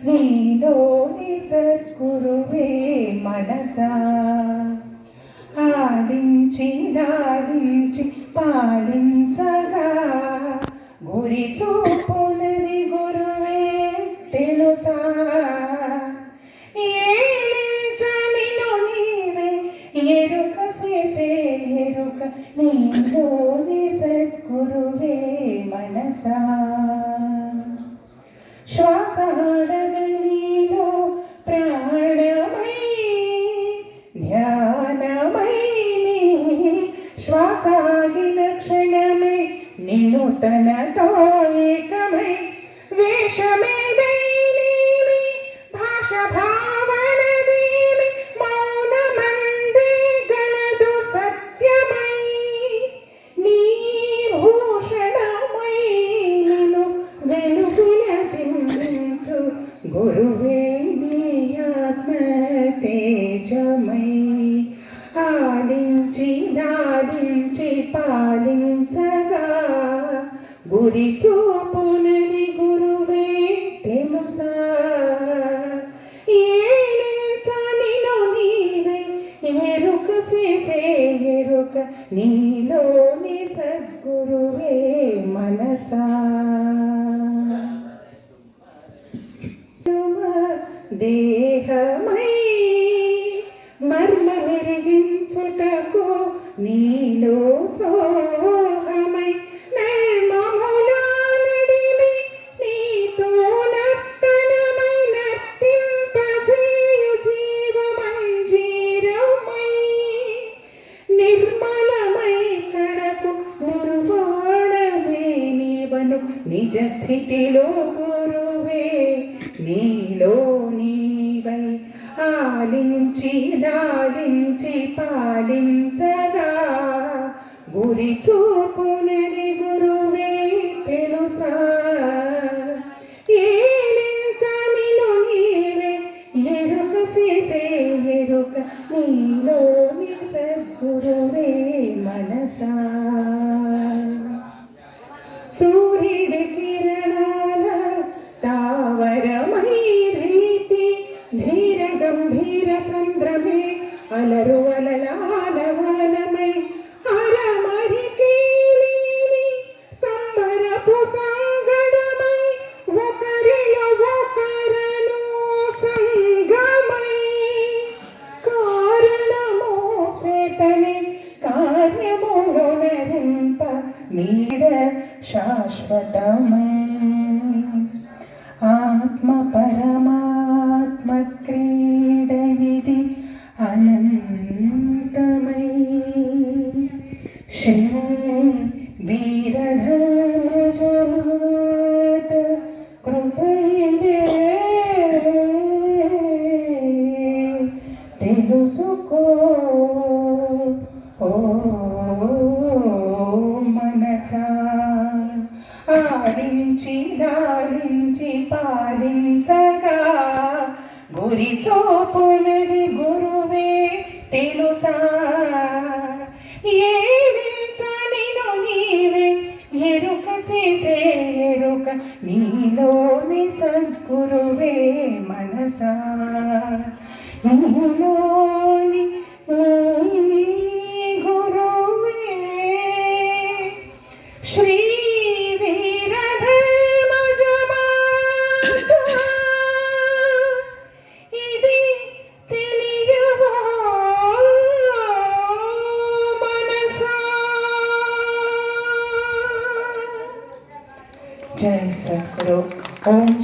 నీలోని సద్గురువే మనసా. ఆడించి లాలించి పాలించగా గురి చూపునది గురువే తెలుసా. ఏలించనిలో నీవే ఎరుక చేసే ఎరుక నీలోని సద్గురువే మనసా. శ్వాసడగనిలో ప్రాణమై ధ్యానమై శ్వాసాగిన క్షణమై నిన్ను తనతో ఏకమై వేషమేదైనేమి భాష భావనదేమి మౌనమందే గలదు సత్యమై నీ భూషణమై నిన్ను వెలుగుల చిందించు గురువే నీ ఆత్మ తేజమై. ఆలించి లాలించి పాలించగా గురి చూపునది గురువే తెలుసా. ఏలించనిలో నీవే ఎరుక చేసే ఎరుక నీలోని సద్గురువే మనసా. దేహమై మర్మ మెరిగించుటకు నీలో సోహమై నర్మములా నడిమి నీతో నర్తనమై నర్తింపజేయు జీవమంజీరమై నిర్మలమై కడకు నిర్వాణమే నీవను నిజ స్థితిలో గురువే నీలో నీవై. ఆలించి లాలించి పాలించగా గురి చూపునది గురువే తెలుసా. ఏలించనిలో నీవే ఎరుక చేసే ఎరుక నీలోని సద్గురువే మనసా. సూర్యుడి కిరణాల తావరమై రీతి ధీర గంభీర సంద్రమే అలరు అలలాలవలమై అరమరికేలేని సంబరపు సంగడమై ఒకరిలో ఒకరను సంగమై కారణమో సేతని కార్యములో నరింప మీడ శాశ్వతమై. ఆత్మ పరమాత్మ క్రీడ ఇది అనంతమై. శ్రీ వీరధర్మజమాత కృపైదే తెలుసుకో ఓ మనసా. ఆడించి లాలించి పాలించగా గురి చూపునది గురువే తెలుసా. ఏలించనిలో నీవే ఎరుక చేసే ఎరుక నీలోని సద్గురువే మనసా. నీలోని గురువే శ్రీ వీరధర్మజమాత. ఇది తెలియవో మనసా. జై సద్గురు. ఓం